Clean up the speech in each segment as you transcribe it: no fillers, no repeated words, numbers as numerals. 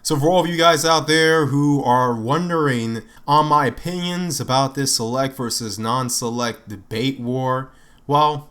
So for all of you guys out there who are wondering on my opinions about this select versus non-select debate war, well,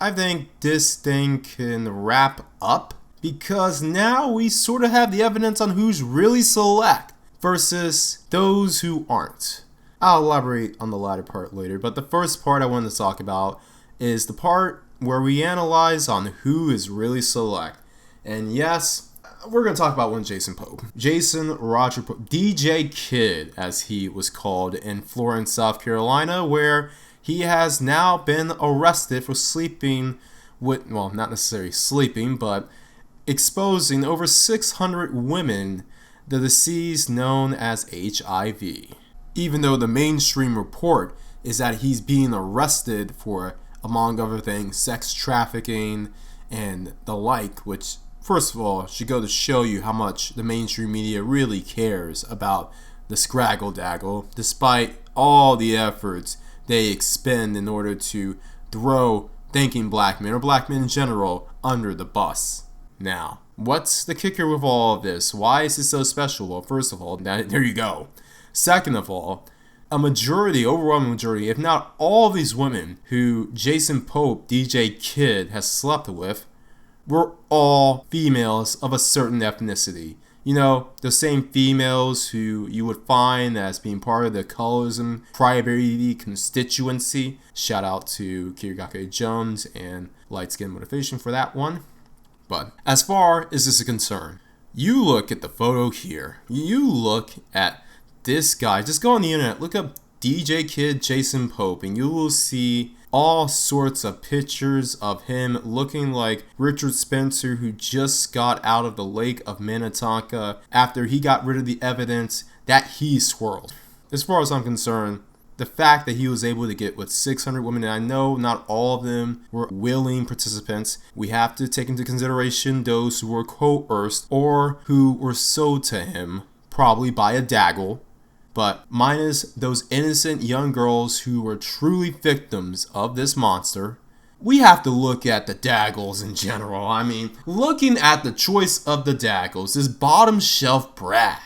I think this thing can wrap up because now we sort of have the evidence on who's really select versus those who aren't. I'll elaborate on the latter part later, but the first part I wanted to talk about is the part where we analyze on who is really select. And yes, we're going to talk about one Jason Pope. Jason Roger Pope, DJ Kid, as he was called in Florence, South Carolina, where he has now been arrested for sleeping with, well, not necessarily sleeping, but exposing over 600 women the disease known as HIV. Even though the mainstream report is that he's being arrested for, among other things, sex trafficking and the like, which first of all, should go to show you how much the mainstream media really cares about the scraggle daggle, despite all the efforts they expend in order to throw thinking black men, or black men in general, under the bus. Now, what's the kicker with all of this? Why is this so special? Well, first of all, there you go. Second of all, a majority, overwhelming majority, if not all of these women who Jason Pope, DJ Kid, has slept with, were all females of a certain ethnicity. You know, the same females who you would find as being part of the colorism primary constituency. Shout out to Kirigake Jones and Light Skin Motivation for that one. But as far as this is concerned, you look at the photo here. You look at this guy. Just go on the internet, look up DJ Kid Jason Pope, and you will see all sorts of pictures of him looking like Richard Spencer, who just got out of the Lake of Minnetonka after he got rid of the evidence that he swirled. As far as I'm concerned, the fact that he was able to get with 600 women, and I know not all of them were willing participants, we have to take into consideration those who were coerced or who were sold to him, probably by a daggle. But minus those innocent young girls who were truly victims of this monster, we have to look at the daggles in general. I mean, looking at the choice of the daggles, this bottom shelf Brad,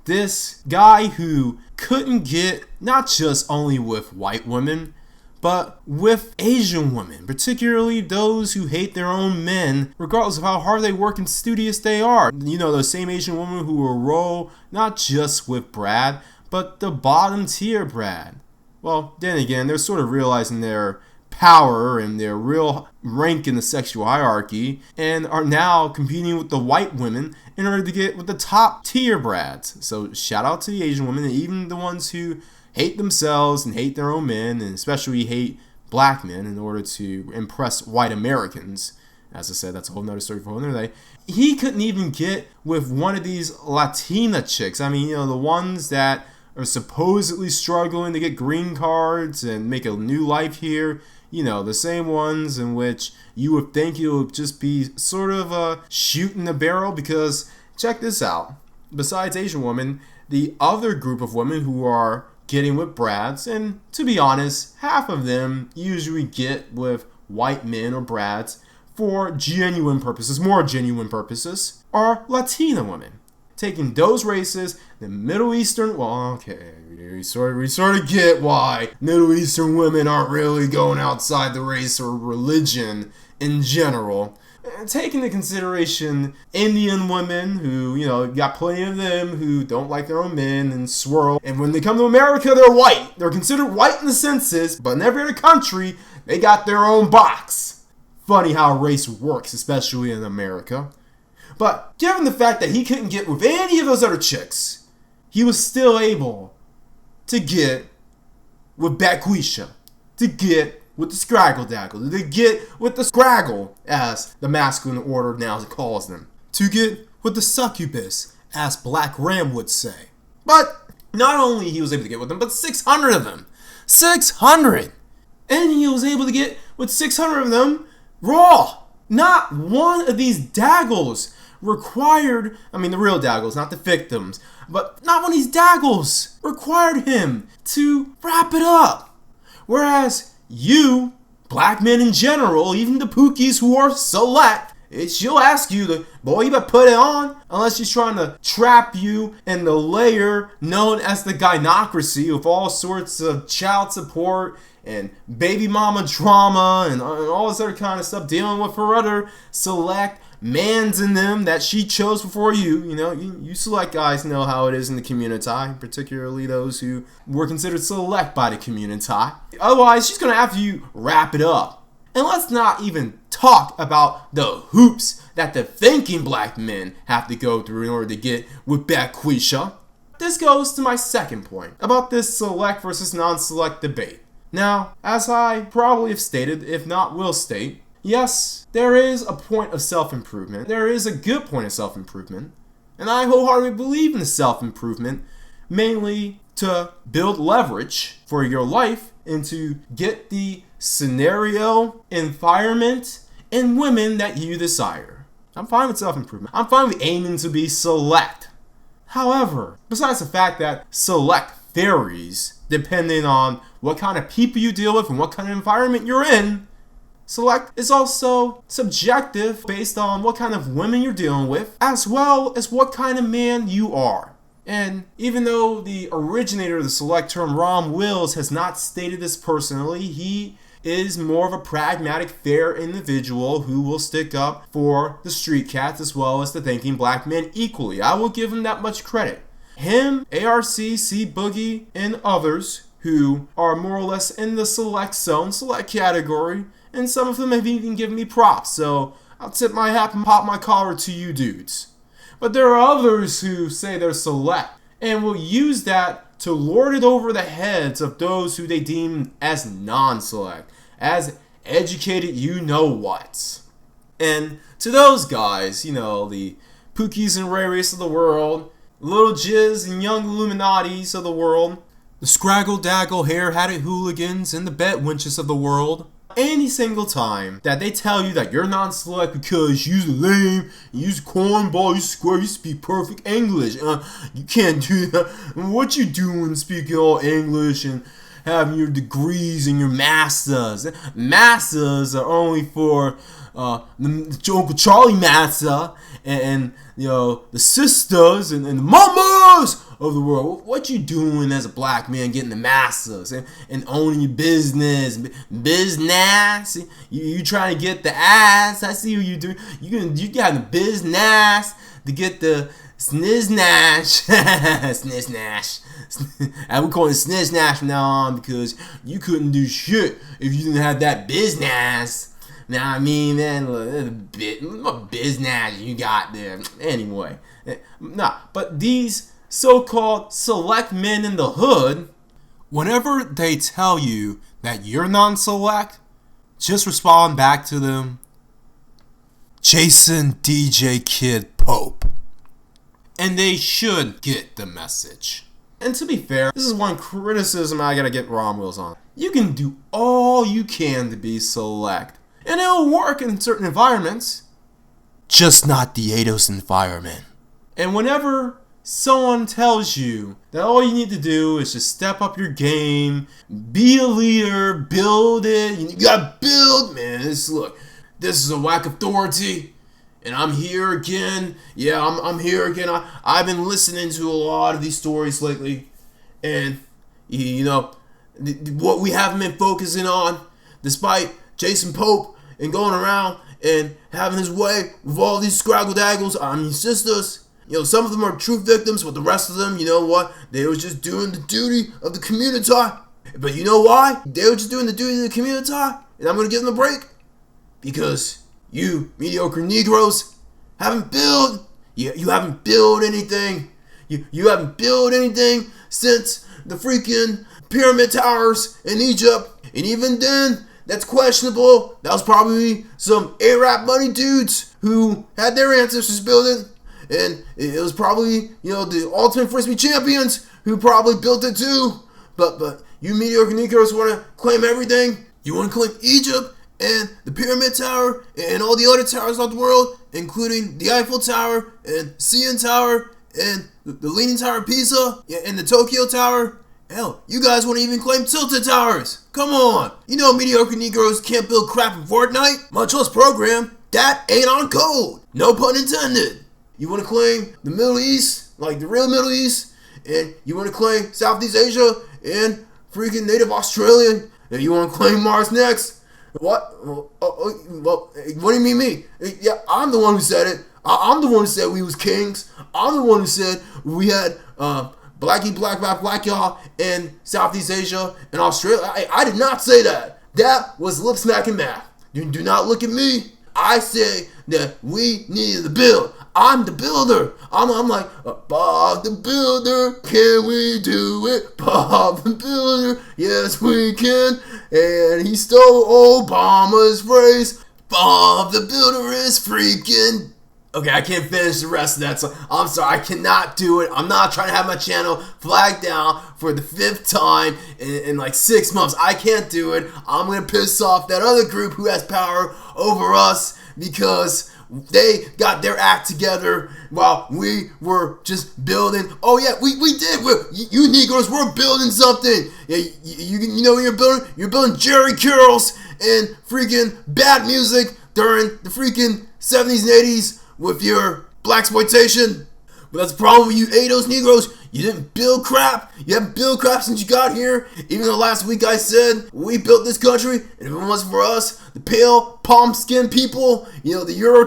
this guy who couldn't get not just only with white women, but with Asian women, particularly those who hate their own men, regardless of how hard they work and studious they are. You know, those same Asian women who will roll not just with Brad, but the bottom tier Brad. Well, then again, they're sort of realizing their power and their real rank in the sexual hierarchy and are now competing with the white women in order to get with the top tier Brads. So shout out to the Asian women and even the ones who hate themselves and hate their own men and especially hate black men in order to impress white Americans. As I said, that's a whole nother story for another day. He couldn't even get with one of these Latina chicks. I mean, you know, the ones that are supposedly struggling to get green cards and make a new life here. You know, the same ones in which you would think it would just be sort of a shoot in the barrel because, check this out, besides Asian women, the other group of women who are getting with Brads, and to be honest, half of them usually get with white men or Brads for genuine purposes, more genuine purposes, are Latina women. Taking those races, the Middle Eastern, well, okay, we sort of get why Middle Eastern women aren't really going outside the race or religion in general. Taking into consideration Indian women who, you know, got plenty of them who don't like their own men and swirl. And when they come to America, they're white. They're considered white in the census, but in every other country, they got their own box. Funny how race works, especially in America. But given the fact that he couldn't get with any of those other chicks, he was still able to get with Baquisha, to get with the Scraggle Daggle, to get with the Scraggle, as the masculine order now calls them, to get with the Succubus, as Black Ram would say. But not only he was able to get with them, but 600 of them. 600! And he was able to get with 600 of them raw. Not one of these daggles required, I mean the real daggles, not the victims, but not one of these daggles required him to wrap it up. Whereas you, black men in general, even the Pookies who are select, she'll ask you, boy, you better put it on. Unless she's trying to trap you in the layer known as the gynocracy with all sorts of child support and baby mama drama and all this other kind of stuff, dealing with her other select mans in them that she chose before you. You know, you select guys know how it is in the community, particularly those who were considered select by the community. Otherwise, she's going to have you wrap it up. And let's not even talk about the hoops that the thinking black men have to go through in order to get with Baquisha. This goes to my second point about this select versus non-select debate. Now, as I probably have stated, if not will state, yes, there is a point of self-improvement. There is a good point of self-improvement. And I wholeheartedly believe in the self-improvement, mainly to build leverage for your life and to get the scenario, environment, and women that you desire. I'm fine with self-improvement. I'm fine with aiming to be select. However, besides the fact that select varies depending on what kind of people you deal with and what kind of environment you're in, select is also subjective based on what kind of women you're dealing with, as well as what kind of man you are. And even though the originator of the select term, Ron Wills, has not stated this personally, he is more of a pragmatic, fair individual who will stick up for the street cats as well as the thinking black men equally. I will give him that much credit. Him, ARC, C Boogie, and others who are more or less in the select zone, select category, and some of them have even given me props, so I'll tip my hat and pop my collar to you dudes. But there are others who say they're select and will use that to lord it over the heads of those who they deem as non-select, as educated you-know-whats. And to those guys, you know, the Pookies and Rays of the world, Little Jizz and Young Illuminatis of the world, the Scraggle-Daggle Hair-Hatted Hooligans and the Bet Winches of the world, any single time that they tell you that you're non-select because you're lame, you're cornball, you're square, you speak perfect English, you can't do that. What you doing speaking all English and having your degrees and your masters? Masters are only for the Uncle Charlie Massa and you know the sisters and the mamas of the world. What you doing as a black man getting the masters and owning your business? You trying to get the ass? I see what you doing. You got the business to get the sniznash. Sniznash. I would call it sniznash from now on because you couldn't do shit if you didn't have that business. Now I mean, man, what business you got there? Anyway, but these so-called select men in the hood, whenever they tell you that you're non-select, just respond back to them, Jason DJ Kid Pope. And they should get the message. And to be fair, this is one criticism I gotta get Ron Wills on. You can do all you can to be select, and it'll work in certain environments, just not the Eidos environment. And whenever someone tells you that all you need to do is just step up your game, be a leader, build it, you gotta build, man, this is a whack authority, and I'm here again. Yeah, I'm here again. I've been listening to a lot of these stories lately, and you know, what we haven't been focusing on, despite Jason Pope and going around and having his way with all these scraggle-daggles, sisters. You know, some of them are true victims, but the rest of them, you know what? They were just doing the duty of the community. But you know why? They were just doing the duty of the community, and I'm going to give them a break. Because you, mediocre Negroes, haven't built. You haven't built anything. You haven't built anything since the freaking pyramid towers in Egypt. And even then, that's questionable. That was probably some Arab money dudes who had their ancestors build it. And it was probably, you know, the ultimate frisbee champions who probably built it too. But you mediocre Negroes want to claim everything. You want to claim Egypt and the Pyramid Tower and all the other towers of the world, including the Eiffel Tower and CN Tower and the Leaning Tower of Pisa and the Tokyo Tower. Hell, you guys want to even claim Tilted Towers. Come on. You know mediocre Negroes can't build crap in Fortnite, much less program. that ain't on code. No pun intended. You want to claim the Middle East, like the real Middle East, and you want to claim Southeast Asia and freaking Native Australian, and you want to claim Mars next? What? Well, what do you mean me? Yeah, I'm the one who said it. I'm the one who said we was kings. I'm the one who said we had black y'all in Southeast Asia and Australia. I did not say that. That was lip smacking math. You do not look at me. I say that we need to build. I'm the builder. I'm like, Bob the Builder, can we do it? Bob the Builder, yes we can. And he stole Obama's phrase. Bob the Builder is freaking. Okay, I can't finish the rest of that, so I'm sorry, I cannot do it. I'm not trying to have my channel flagged down for the 5th time in like 6 months. I can't do it. I'm going to piss off that other group who has power over us because they got their act together while we were just building. Oh yeah, we did. You Negroes, we're building something. Yeah, you know what you're building? You're building Jerry Curls and freaking bad music during the freaking 70s and 80s with your blaxploitation. But that's the problem with you ADOS Negroes. You didn't build crap. You haven't built crap since you got here. Even though last week I said we built this country, and if it wasn't for us, the pale, palm-skinned people, you know, the Euro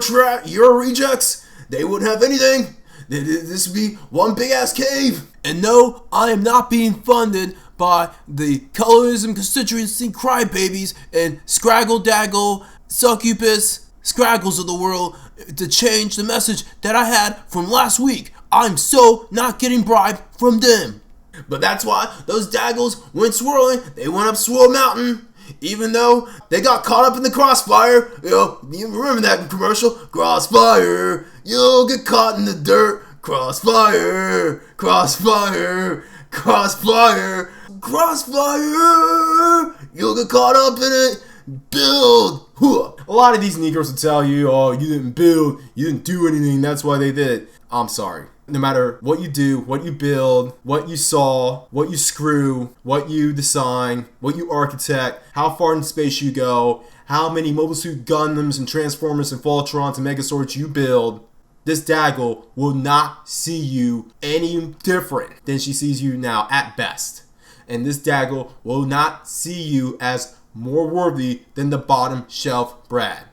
rejects, they wouldn't have anything. This would be one big-ass cave. And no, I am not being funded by the colorism constituency crybabies and scraggle-daggle, succubus, scraggles of the world to change the message that I had from last week. I'm so not getting bribed from them. But that's why those daggles went swirling. They went up Swirl Mountain, even though they got caught up in the crossfire. You remember that commercial? Crossfire, you'll get caught in the dirt. Crossfire, crossfire, crossfire, crossfire, you'll get caught up in it. Build. A lot of these Negroes will tell you, oh, you didn't build, you didn't do anything, that's why they did it. I'm sorry. No matter what you do, what you build, what you saw, what you screw, what you design, what you architect, how far in space you go, how many Mobile Suit Gundams and Transformers and Voltrons and Megazords you build, this Daggle will not see you any different than she sees you now at best. And this Daggle will not see you as more worthy than the bottom shelf Brad.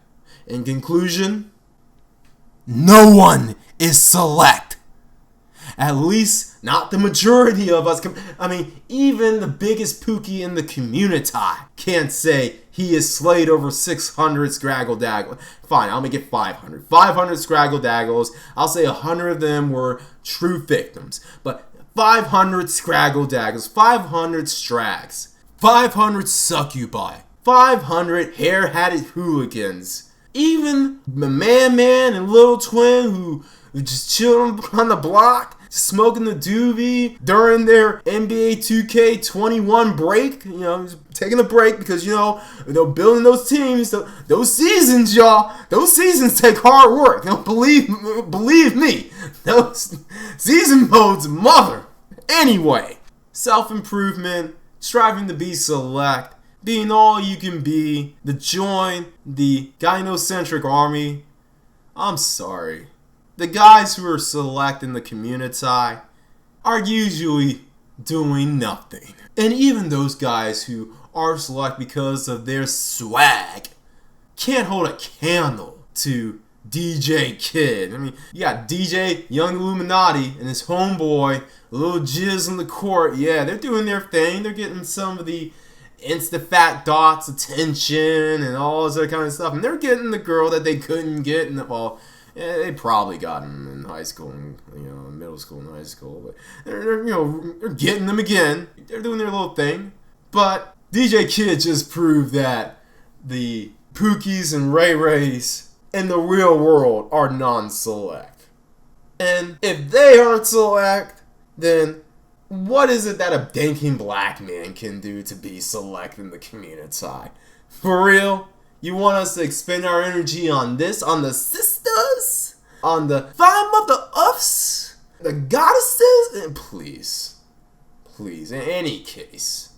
In conclusion, no one is select. At least not the majority of us. I mean, even the biggest Pookie in the community can't say he is slayed over 600 Scraggle Daggles. Fine, I'll make it 500. 500 Scraggle Daggles. I'll say 100 of them were true victims. But 500 Scraggle Daggles, 500 Strags, 500 succubi, 500 hair-hatted hooligans. Even the Man and Little Twin who just chilled on the block, smoking the doobie during their NBA 2K21 break. You know, taking a break because, you know, they're building those teams. Those seasons, y'all, those seasons take hard work. You know, believe me, those season modes, mother. Anyway, self-improvement, striving to be select, being all you can be, to join the gynocentric army. I'm sorry. The guys who are select in the community are usually doing nothing. And even those guys who are select because of their swag can't hold a candle to DJ Kid. I mean, you got DJ Young Illuminati and his homeboy, Little Jizz in the court. Yeah, they're doing their thing. They're getting some of the Insta-Fat Dots attention and all this other kind of stuff. And they're getting the girl that they couldn't get in the, well, yeah, they probably got them in high school and, you know, middle school and high school. But they're getting them again. They're doing their little thing. But DJ Kid just proved that the Pookies and Ray Rays in the real world are non-select. And if they aren't select, then what is it that a danking black man can do to be select in the community? For real? You want us to expend our energy on this? On the sisters? On the fine mother ups? The goddesses? And please, in any case,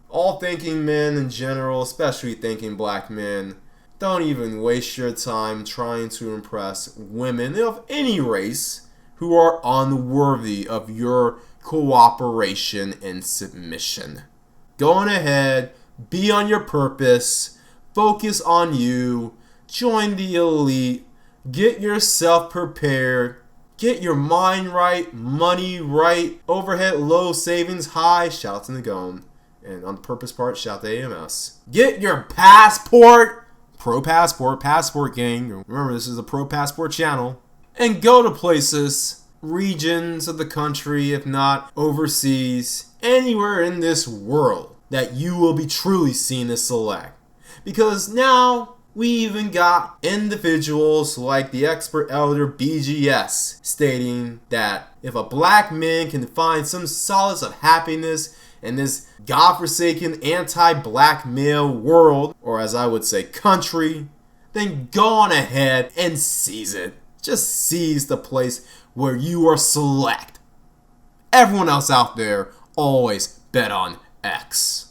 all thinking men in general, especially thinking black men, Don't even waste your time trying to impress women of any race who are unworthy of your cooperation and submission. Go on ahead, be on your purpose, focus on you, join the elite, get yourself prepared, get your mind right, money right, overhead low, savings high, shout out to Nagone. And on the purpose part, shout to AMS. Get your passport, pro passport gang. Remember, this is a pro passport channel. And go to places, regions of the country, if not overseas, anywhere in this world that you will be truly seen as select. Because now we even got individuals like the expert elder BGS stating that if a black man can find some solace of happiness in this godforsaken anti-black male world, or as I would say country, then go on ahead and seize it. Just seize the place where you are select. Everyone else out there, always bet on X.